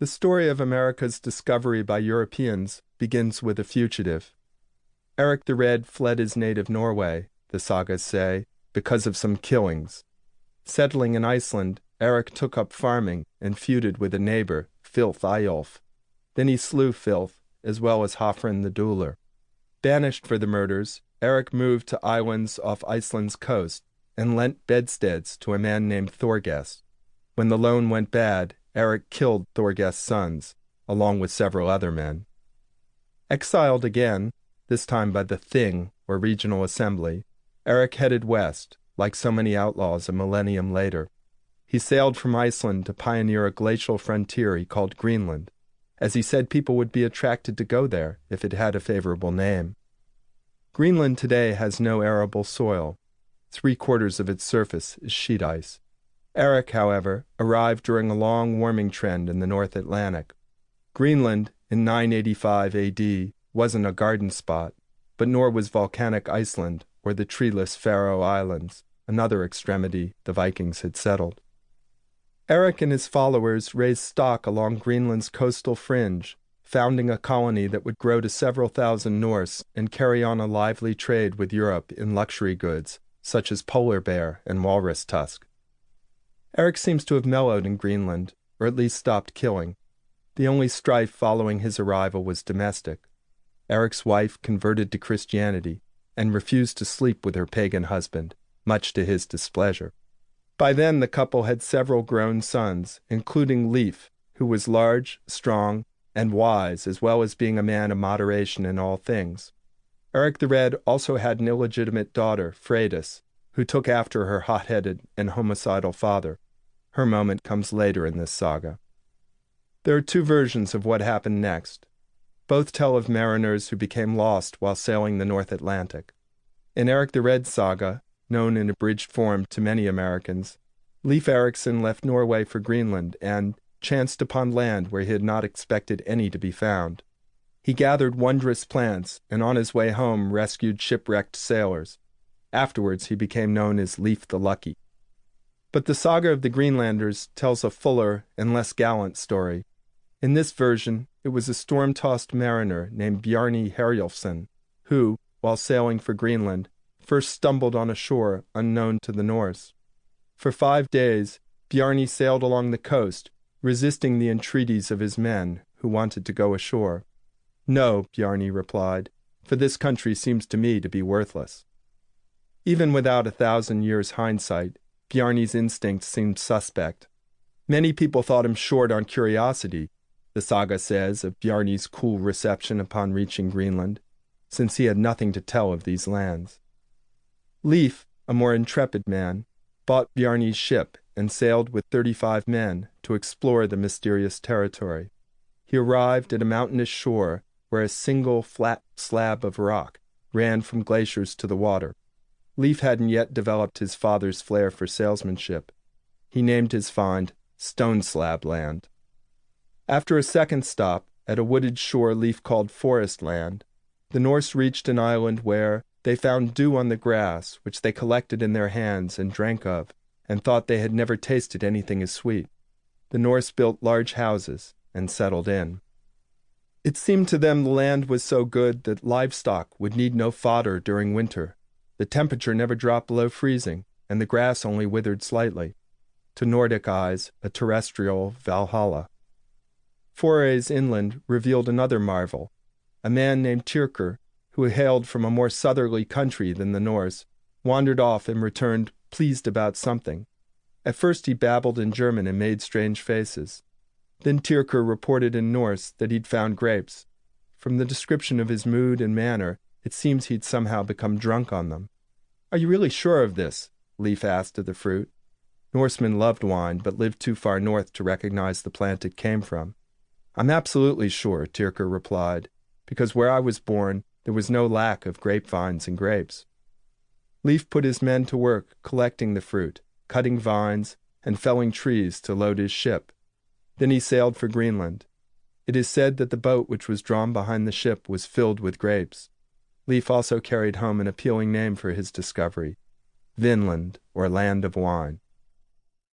The story of America's discovery by Europeans begins with a fugitive. Eric the Red fled his native Norway, the sagas say, because of some killings. Settling in Iceland, Eric took up farming and feuded with a neighbor, Filth Eyjolf. Then he slew Filth, as well as Hafren the Dueler. Banished for the murders, Eric moved to islands off Iceland's coast and lent bedsteads to a man named Thorgest. When the loan went bad, Eric killed Thorgest's sons, along with several other men. Exiled again, this time by the Thing, or Regional Assembly, Eric headed west, like so many outlaws a millennium later. He sailed from Iceland to pioneer a glacial frontier he called Greenland, as he said people would be attracted to go there if it had a favorable name. Greenland today has no arable soil. 3/4 of its surface is sheet ice. Eric, however, arrived during a long warming trend in the North Atlantic. Greenland, in 985 AD, wasn't a garden spot, but nor was volcanic Iceland or the treeless Faroe Islands, another extremity the Vikings had settled. Eric and his followers raised stock along Greenland's coastal fringe, founding a colony that would grow to several thousand Norse and carry on a lively trade with Europe in luxury goods, such as polar bear and walrus tusk. Eric seems to have mellowed in Greenland, or at least stopped killing. The only strife following his arrival was domestic. Eric's wife converted to Christianity and refused to sleep with her pagan husband, much to his displeasure. By then the couple had several grown sons, including Leif, who was large, strong, and wise, as well as being a man of moderation in all things. Eric the Red also had an illegitimate daughter, Freydis, who took after her hot-headed and homicidal father. Her moment comes later in this saga. There are two versions of what happened next. Both tell of mariners who became lost while sailing the North Atlantic. In Eric the Red's saga, known in abridged form to many Americans, Leif Erikson left Norway for Greenland and chanced upon land where he had not expected any to be found. He gathered wondrous plants and on his way home rescued shipwrecked sailors. Afterwards he became known as Leif the Lucky. But the saga of the Greenlanders tells a fuller and less gallant story. In this version, it was a storm-tossed mariner named Bjarni Herjolfsson who, while sailing for Greenland, first stumbled on a shore unknown to the Norse. For 5 days, Bjarni sailed along the coast, resisting the entreaties of his men who wanted to go ashore. "No," Bjarni replied, "for this country seems to me to be worthless." Even without 1,000 years' hindsight, Bjarni's instincts seemed suspect. Many people thought him short on curiosity, the saga says of Bjarni's cool reception upon reaching Greenland, since he had nothing to tell of these lands. Leif, a more intrepid man, bought Bjarni's ship and sailed with 35 men to explore the mysterious territory. He arrived at a mountainous shore where a single flat slab of rock ran from glaciers to the water. Leif hadn't yet developed his father's flair for salesmanship. He named his find Stone Slab Land. After a second stop, at a wooded shore Leif called Forest Land, the Norse reached an island where they found dew on the grass, which they collected in their hands and drank of, and thought they had never tasted anything as sweet. The Norse built large houses and settled in. It seemed to them the land was so good that livestock would need no fodder during winter. The temperature never dropped below freezing, and the grass only withered slightly. To Nordic eyes, a terrestrial Valhalla. Forays inland revealed another marvel. A man named Tyrker, who hailed from a more southerly country than the Norse, wandered off and returned pleased about something. At first he babbled in German and made strange faces. Then Tyrker reported in Norse that he'd found grapes. From the description of his mood and manner, it seems he'd somehow become drunk on them. "Are you really sure of this?" Leif asked of the fruit. Norsemen loved wine, but lived too far north to recognize the plant it came from. "I'm absolutely sure," Tyrker replied, "because where I was born, there was no lack of grapevines and grapes." Leif put his men to work collecting the fruit, cutting vines, and felling trees to load his ship. Then he sailed for Greenland. It is said that the boat which was drawn behind the ship was filled with grapes. Leif also carried home an appealing name for his discovery, Vinland, or Land of Wine.